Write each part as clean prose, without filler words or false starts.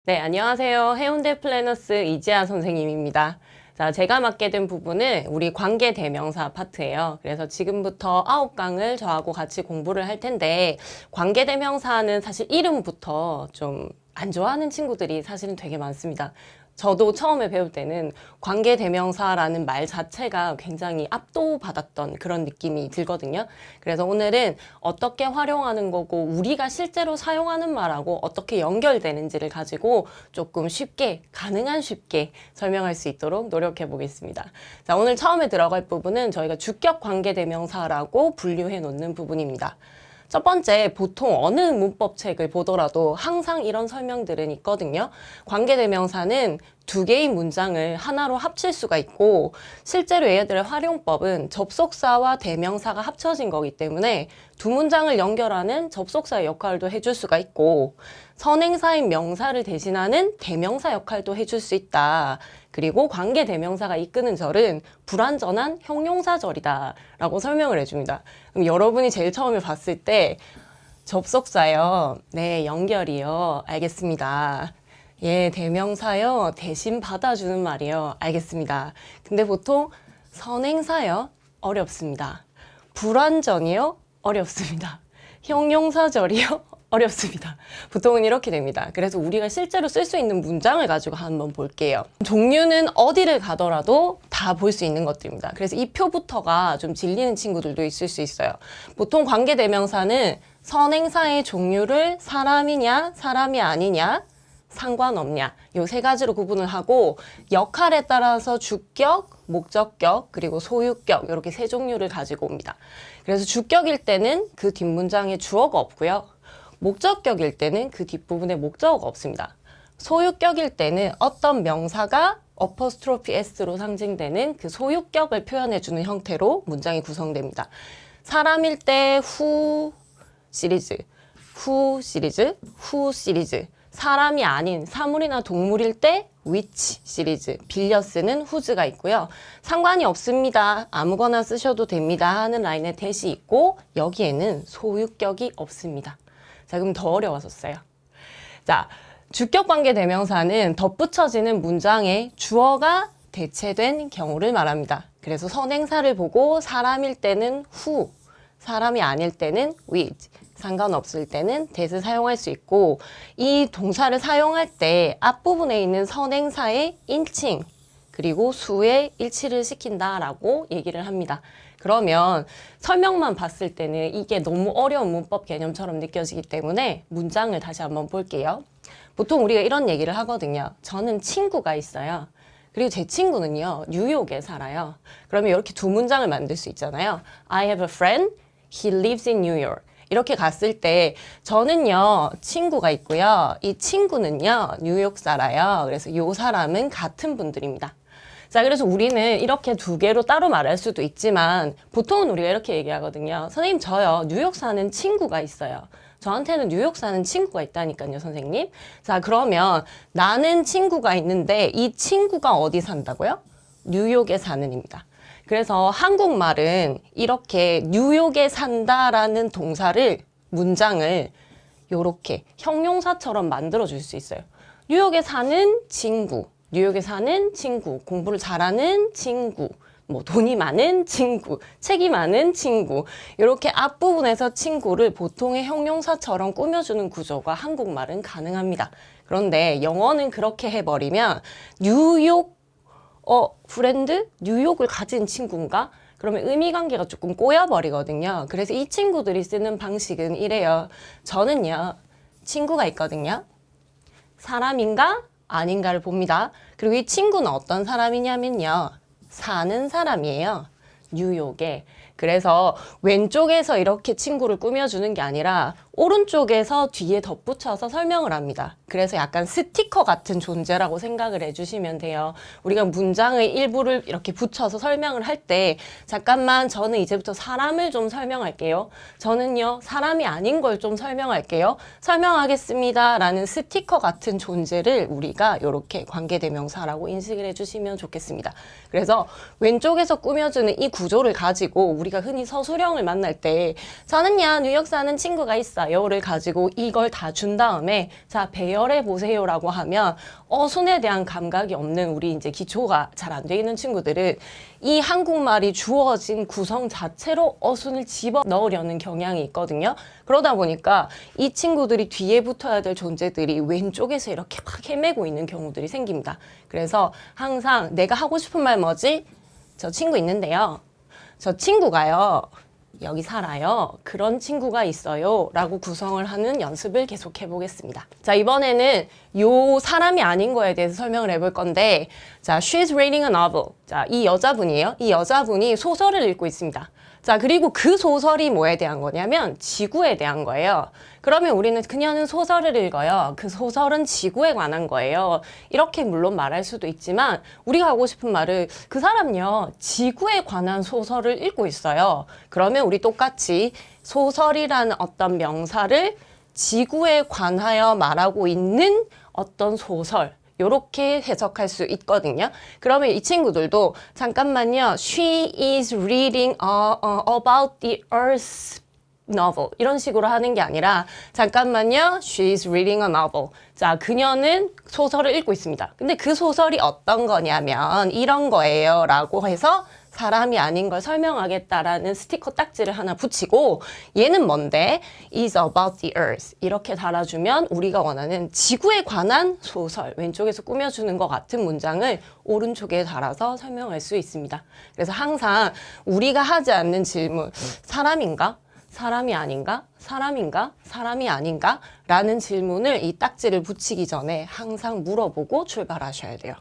네, 안녕하세요. 해운대 플래너스 이지아 선생님입니다. 자, 제가 맡게 된 부분은 우리 관계대명사 파트예요. 그래서 지금부터 9강을 저하고 같이 공부를 할 텐데, 관계대명사는 사실 이름부터 좀 안 좋아하는 친구들이 사실은 되게 많습니다. 저도 처음에 배울 때는 관계대명사라는 말 자체가 굉장히 압도받았던 그런 느낌이 들거든요. 그래서 오늘은 어떻게 활용하는 거고 우리가 실제로 사용하는 말하고 어떻게 연결되는지를 가지고 조금 쉽게, 가능한 쉽게 설명할 수 있도록 노력해 보겠습니다. 자, 오늘 처음에 들어갈 부분은 저희가 주격 관계대명사라고 분류해 놓는 부분입니다. 첫 번째, 보통 어느 문법책을 보더라도 항상 이런 설명들은 있거든요. 관계대명사는 두 개의 문장을 하나로 합칠 수가 있고, 실제로 얘들의 활용법은 접속사와 대명사가 합쳐진 거기 때문에 두 문장을 연결하는 접속사의 역할도 해줄 수가 있고, 선행사인 명사를 대신하는 대명사 역할도 해줄 수 있다. 그리고 관계대명사가 이끄는 절은 불완전한 형용사절이다 라고 설명을 해줍니다. 그럼 여러분이 제일 처음에 봤을 때 접속사요. 네, 연결이요. 알겠습니다. 예, 대명사요. 대신 받아주는 말이요. 알겠습니다. 근데 보통 선행사요. 어렵습니다. 불완전이요. 어렵습니다. 형용사절이요. 어렵습니다. 보통은 이렇게 됩니다. 그래서 우리가 실제로 쓸 수 있는 문장을 가지고 한번 볼게요. 종류는 어디를 가더라도 다 볼 수 있는 것들입니다. 그래서 이 표부터가 좀 질리는 친구들도 있을 수 있어요. 보통 관계대명사는 선행사의 종류를 사람이냐, 사람이 아니냐, 상관없냐, 요 세 가지로 구분을 하고 역할에 따라서 주격, 목적격, 그리고 소유격 이렇게 세 종류를 가지고 옵니다. 그래서 주격일 때는 그 뒷문장에 주어가 없고요. 목적격일 때는 그 뒷부분에 목적어가 없습니다. 소유격일 때는 어떤 명사가 어퍼스트로피 S로 상징되는 그 소유격을 표현해주는 형태로 문장이 구성됩니다. 사람일 때 who 시리즈, who 시리즈, who 시리즈. 사람이 아닌 사물이나 동물일 때 which 시리즈, 빌려 쓰는 whose가 있고요. 상관이 없습니다. 아무거나 쓰셔도 됩니다 하는 라인에 대시 있고 여기에는 소유격이 없습니다. 자, 그럼 더 어려워졌어요. 자, 주격관계대명사는 덧붙여지는 문장에 주어가 대체된 경우를 말합니다. 그래서 선행사를 보고 사람일 때는 who, 사람이 아닐 때는 which, 상관없을 때는 that을 사용할 수 있고 이 동사를 사용할 때 앞부분에 있는 선행사의 인칭 그리고 수의 일치를 시킨다라고 얘기를 합니다. 그러면 설명만 봤을 때는 이게 너무 어려운 문법 개념처럼 느껴지기 때문에 문장을 다시 한번 볼게요. 보통 우리가 이런 얘기를 하거든요. 저는 친구가 있어요. 그리고 제 친구는요, 뉴욕에 살아요. 그러면 이렇게 두 문장을 만들 수 있잖아요. I have a friend, he lives in New York. 이렇게 갔을 때 저는요 친구가 있고요. 이 친구는요 뉴욕 살아요. 그래서 이 사람은 같은 분들입니다. 자, 그래서 우리는 이렇게 두 개로 따로 말할 수도 있지만 보통은 우리가 이렇게 얘기하거든요. 선생님, 저요 뉴욕 사는 친구가 있어요. 저한테는 뉴욕 사는 친구가 있다니까요, 선생님. 자, 그러면 나는 친구가 있는데 이 친구가 어디 산다고요? 뉴욕에 사는입니다. 그래서 한국말은 이렇게 뉴욕에 산다라는 동사를, 문장을 이렇게 형용사처럼 만들어줄 수 있어요. 뉴욕에 사는 친구, 뉴욕에 사는 친구, 공부를 잘하는 친구, 뭐 돈이 많은 친구, 책이 많은 친구 이렇게 앞부분에서 친구를 보통의 형용사처럼 꾸며주는 구조가 한국말은 가능합니다. 그런데 영어는 그렇게 해버리면 뉴욕 프렌드? 뉴욕을 가진 친구인가? 그러면 의미관계가 조금 꼬여버리거든요. 그래서 이 친구들이 쓰는 방식은 이래요. 저는요, 친구가 있거든요. 사람인가? 아닌가를 봅니다. 그리고 이 친구는 어떤 사람이냐면요. 사는 사람이에요. 뉴욕에. 그래서 왼쪽에서 이렇게 친구를 꾸며주는 게 아니라 오른쪽에서 뒤에 덧붙여서 설명을 합니다. 그래서 약간 스티커 같은 존재라고 생각을 해주시면 돼요. 우리가 문장의 일부를 이렇게 붙여서 설명을 할 때 잠깐만 저는 이제부터 사람을 좀 설명할게요. 저는요 사람이 아닌 걸 좀 설명할게요. 설명하겠습니다 라는 스티커 같은 존재를 우리가 이렇게 관계대명사라고 인식을 해주시면 좋겠습니다. 그래서 왼쪽에서 꾸며주는 이 구조를 가지고 우리가 흔히 서술형을 만날 때 저는요 뉴욕 사는 친구가 있어요 있을까요?를 가지고 이걸 다 준 다음에 자, 배열해 보세요라고 하면 어순에 대한 감각이 없는 우리 이제 기초가 잘 안 돼 있는 친구들은 이 한국말이 주어진 구성 자체로 어순을 집어 넣으려는 경향이 있거든요. 그러다 보니까 이 친구들이 뒤에 붙어야 될 존재들이 왼쪽에서 이렇게 막 헤매고 있는 경우들이 생깁니다. 그래서 항상 내가 하고 싶은 말 뭐지? 저 친구 있는데요. 저 친구가요. 여기 살아요. 그런 친구가 있어요. 라고 구성을 하는 연습을 계속 해보겠습니다. 자, 이번에는 요 사람이 아닌 거에 대해서 설명을 해볼 건데, 자, she's reading a novel. 자, 이 여자분이에요. 이 여자분이 소설을 읽고 있습니다. 자, 그리고 그 소설이 뭐에 대한 거냐면 지구에 대한 거예요. 그러면 우리는 그녀는 소설을 읽어요. 그 소설은 지구에 관한 거예요. 이렇게 물론 말할 수도 있지만 우리가 하고 싶은 말은 그 사람요, 지구에 관한 소설을 읽고 있어요. 그러면 우리 똑같이 소설이라는 어떤 명사를 지구에 관하여 말하고 있는 어떤 소설, 요렇게 해석할 수 있거든요. 그러면 이 친구들도 잠깐만요. She is reading about the Earth novel. 이런 식으로 하는 게 아니라 잠깐만요. She is reading a novel. 자, 그녀는 소설을 읽고 있습니다. 근데 그 소설이 어떤 거냐면 이런 거예요. 라고 해서 사람이 아닌 걸 설명하겠다라는 스티커 딱지를 하나 붙이고 얘는 뭔데? is about the earth. 이렇게 달아주면 우리가 원하는 지구에 관한 소설, 왼쪽에서 꾸며주는 것 같은 문장을 오른쪽에 달아서 설명할 수 있습니다. 그래서 항상 우리가 하지 않는 질문, 사람인가? 사람이 아닌가? 사람인가? 사람이 아닌가? 라는 질문을 이 딱지를 붙이기 전에 항상 물어보고 출발하셔야 돼요.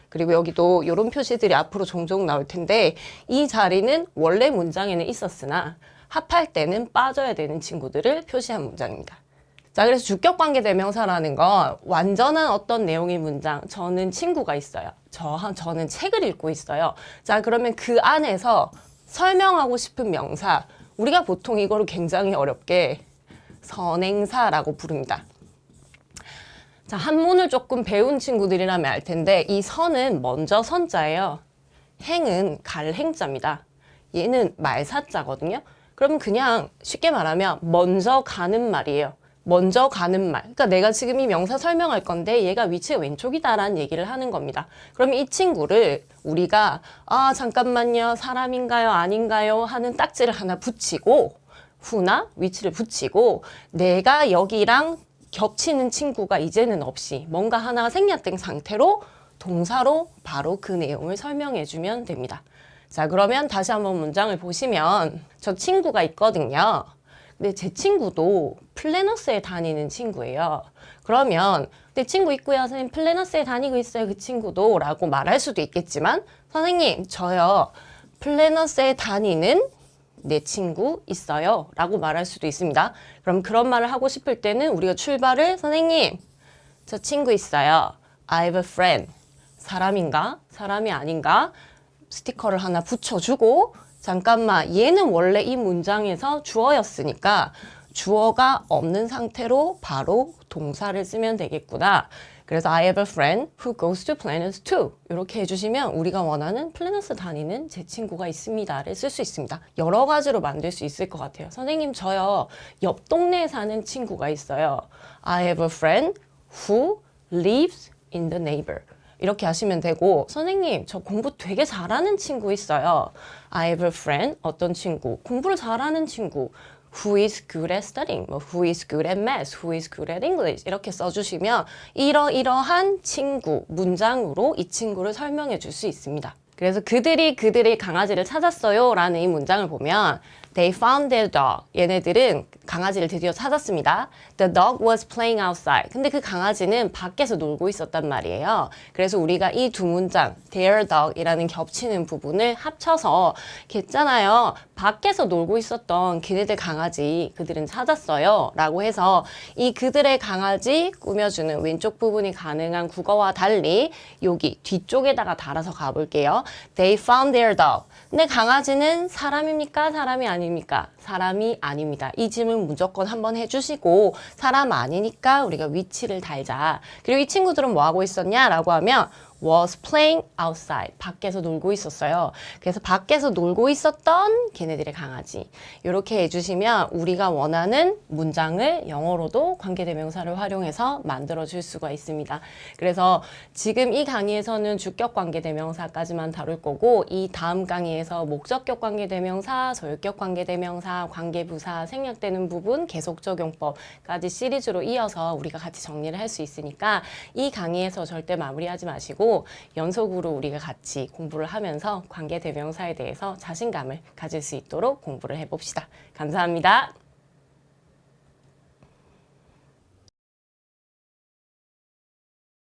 그리고 여기도 이런 표시들이 앞으로 종종 나올 텐데 이 자리는 원래 문장에는 있었으나 합할 때는 빠져야 되는 친구들을 표시한 문장입니다. 자, 그래서 주격관계 대명사라는 건 완전한 어떤 내용의 문장, 저는 친구가 있어요. 저는 책을 읽고 있어요. 자, 그러면 그 안에서 설명하고 싶은 명사, 우리가 보통 이거를 굉장히 어렵게 선행사라고 부릅니다. 자, 한문을 조금 배운 친구들이라면 알 텐데 이 선은 먼저 선자예요. 행은 갈 행자입니다. 얘는 말사자거든요. 그러면 그냥 쉽게 말하면 먼저 가는 말이에요. 먼저 가는 말. 그러니까 내가 지금 이 명사 설명할 건데 얘가 위치가 왼쪽이다라는 얘기를 하는 겁니다. 그러면 이 친구를 우리가 잠깐만요. 사람인가요? 아닌가요? 하는 딱지를 하나 붙이고 후나 위치를 붙이고 내가 여기랑 겹치는 친구가 이제는 없이 뭔가 하나가 생략된 상태로 동사로 바로 그 내용을 설명해주면 됩니다. 자, 그러면 다시 한번 문장을 보시면 저 친구가 있거든요. 근데 제 친구도 플래너스에 다니는 친구예요. 그러면 내 친구 있고요. 선생님 플래너스에 다니고 있어요. 그 친구도 라고 말할 수도 있겠지만 선생님 저요 플래너스에 다니는 내 친구 있어요 라고 말할 수도 있습니다. 그럼 그런 말을 하고 싶을 때는 우리가 출발을 선생님 저 친구 있어요. I have a friend. 사람인가? 사람이 아닌가? 스티커를 하나 붙여주고 잠깐만 얘는 원래 이 문장에서 주어였으니까 주어가 없는 상태로 바로 동사를 쓰면 되겠구나. 그래서 I have a friend who goes to Planet 2 이렇게 해주시면 우리가 원하는 플래너스 다니는 제 친구가 있습니다를 쓸 수 있습니다. 여러 가지로 만들 수 있을 것 같아요. 선생님 저요 옆 동네에 사는 친구가 있어요. I have a friend who lives in the neighbor 이렇게 하시면 되고 선생님 저 공부 되게 잘하는 친구 있어요. I have a friend 어떤 친구 공부를 잘하는 친구 who is good at studying, who is good at math, who is good at English 이렇게 써주시면 이러이러한 친구 문장으로 이 친구를 설명해 줄 수 있습니다. 그래서 그들이 그들의 강아지를 찾았어요 라는 이 문장을 보면 They found their dog. 얘네들은 강아지를 드디어 찾았습니다. The dog was playing outside. 근데 그 강아지는 밖에서 놀고 있었단 말이에요. 그래서 우리가 이 두 문장, their dog이라는 겹치는 부분을 합쳐서 했잖아요. 밖에서 놀고 있었던 걔네들 강아지 그들은 찾았어요. 라고 해서 이 그들의 강아지 꾸며주는 왼쪽 부분이 가능한 국어와 달리 여기 뒤쪽에다가 달아서 가볼게요. They found their dog. 근데 강아지는 사람입니까? 사람이 아닙니까? 사람이 아닙니다. 이 질문 무조건 한번 해주시고 사람 아니니까 우리가 위치를 달자. 그리고 이 친구들은 뭐 하고 있었냐? 라고 하면 was playing outside. 밖에서 놀고 있었어요. 그래서 밖에서 놀고 있었던 걔네들의 강아지. 이렇게 해주시면 우리가 원하는 문장을 영어로도 관계대명사를 활용해서 만들어줄 수가 있습니다. 그래서 지금 이 강의에서는 주격 관계대명사까지만 다룰 거고 이 다음 강의에서 목적격 관계대명사, 소유격 관계대명사, 관계부사, 생략되는 부분, 계속적용법까지 시리즈로 이어서 우리가 같이 정리를 할 수 있으니까 이 강의에서 절대 마무리하지 마시고 연속으로 우리가 같이 공부를 하면서 관계대명사에 대해서 자신감을 가질 수 있도록 공부를 해봅시다. 감사합니다.